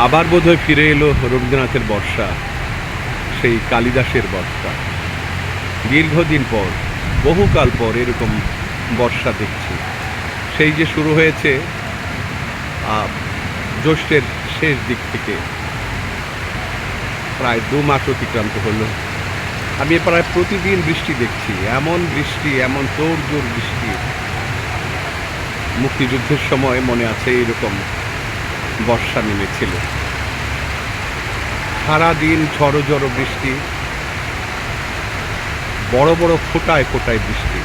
আবার বোধহয় ফিরে এলো রবীন্দ্রনাথের বর্ষা, সেই কালিদাসের বর্ষা। দীর্ঘদিন পর, বহুকাল পর এরকম বর্ষা দেখছি। সেই যে শুরু হয়েছে জ্যৈষ্ঠের শেষ দিক থেকে, প্রায় 2 মাস অতিক্রান্ত হলো। আমি প্রায় প্রতিদিন বৃষ্টি দেখছি, এমন বৃষ্টি, এমন তোড়জোড় বৃষ্টি। মুক্তিযুদ্ধের সময় মনে আছে এরকম বর্ষা নেমেছিল। সারাদিন ঝড়ো ঝড়ো বৃষ্টি, বড় বড় ফোঁটায় ফোঁটায় বৃষ্টি,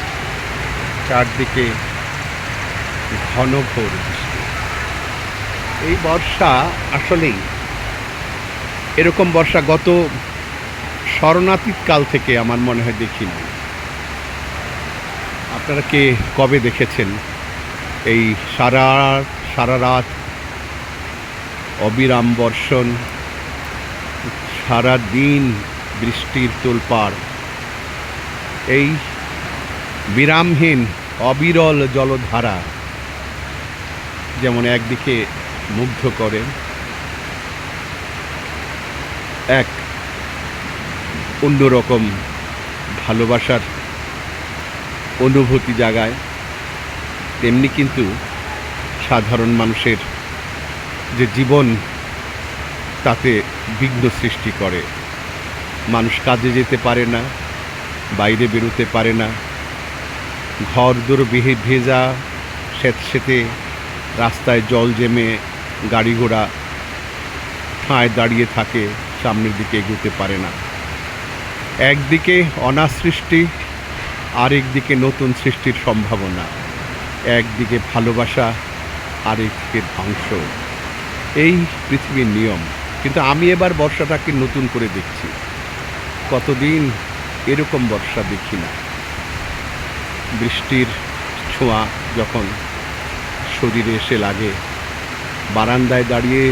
চারদিকে ঘন ঘোর বৃষ্টি। এই বর্ষা আসলেই এরকম বর্ষা গত স্মরণাতীত কাল থেকে আমার মনে হয় দেখিনি। আপনারা কে কবে দেখেছেন এই সারা রাত অবিরাম বর্ষণ, সারা দিন বৃষ্টির তোলপাড়, এই বিরামহীন অবিরল জলধারা যেমন একদিকে মুগ্ধ করে, এক অন্যরকম ভালোবাসার অনুভূতি জাগায়, তেমনি কিন্তু সাধারণ মানুষের যে জীবন তাতে বিঘ্ন সৃষ্টি করে। মানুষ কাজে যেতে পারে না, বাইরে বেরোতে পারে না, ঘর দোর ভেজা স্যাঁতসেঁতে, রাস্তায় জল জমে গাড়ি ঘোড়া ঠাঁয় দাঁড়িয়ে থাকে, সামনের দিকে এগোতে পারে না। একদিকে অনাসৃষ্টি, আরেকদিকে নতুন সৃষ্টির সম্ভাবনা, একদিকে ভালোবাসা, আরেকদিকে ধ্বংস। এই পৃথিবীর নিয়ম। কিন্তু আমি এবার বর্ষাটাকে নতুন করে দেখছি। কতদিন এরকম বর্ষা দেখি না। বৃষ্টির ছোঁয়া যখন শরীরে এসে লাগে, বারান্দায় দাঁড়িয়ে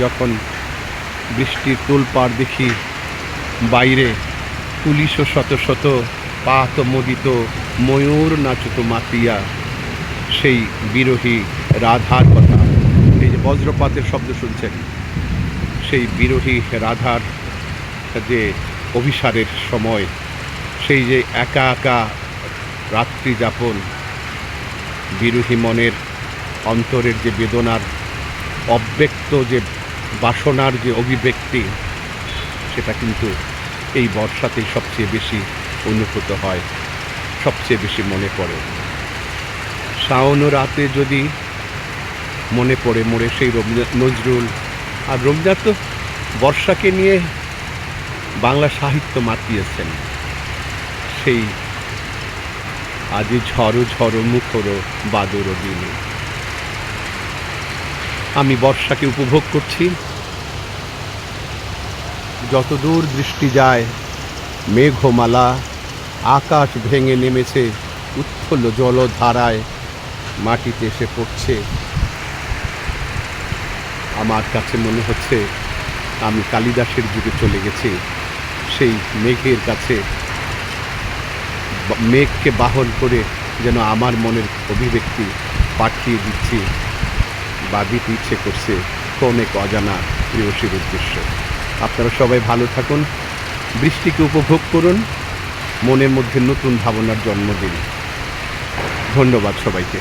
যখন বৃষ্টির তোলপাড় দেখি, বাইরে পুলিশও শত শত পাত মোদিত ময়ূর নাচত মাতিয়া, সেই বিরহী রাধার কথা। এই যে বজ্রপাতের শব্দ শুনছেন, সেই বিরহী রাধার যে অভিসারের সময়, সেই যে একা একা রাত্রি যাপন, বিরহী মনের অন্তরের যে বেদনার অব্যক্ত যে বাসনার যে অভিব্যক্তি, সেটা কিন্তু এই বর্ষাতেই সবচেয়ে বেশি অনুভূত হয়, সবচেয়ে বেশি মনে পড়ে। শাওন রাতে যদি মনে পড়ে মোরে সেই নজরুল। আর রবীন্দ্রনাথ তো বর্ষাকে নিয়ে বাংলা সাহিত্য মাতিয়েছেন। সেই আজি ঝড়ো ঝড়ো মুখর বাদর দিনে আমি বর্ষাকে উপভোগ করছি। যতদূর দৃষ্টি যায় মেঘমালা, আকাশ ভেঙে নেমেছে উৎফুল্ল জলধারায়, মাটিতে এসে পড়ছে। আমার কাছে মনে হচ্ছে আমি কালিদাসের যুগে চলে গেছি। সেই মেঘের কাছে, মেঘকে বাহন করে যেন আমার মনের অভিব্যক্তি পাঠিয়ে দিচ্ছি বা দিতে ইচ্ছে করছে কোন এক অজানা প্রেয়সীর উদ্দেশ্য। আপনারা সবাই ভালো থাকুন, বৃষ্টিকে উপভোগ করুন, মনের মধ্যে নতুন ভাবনার জন্ম দিন। ধন্যবাদ সবাইকে।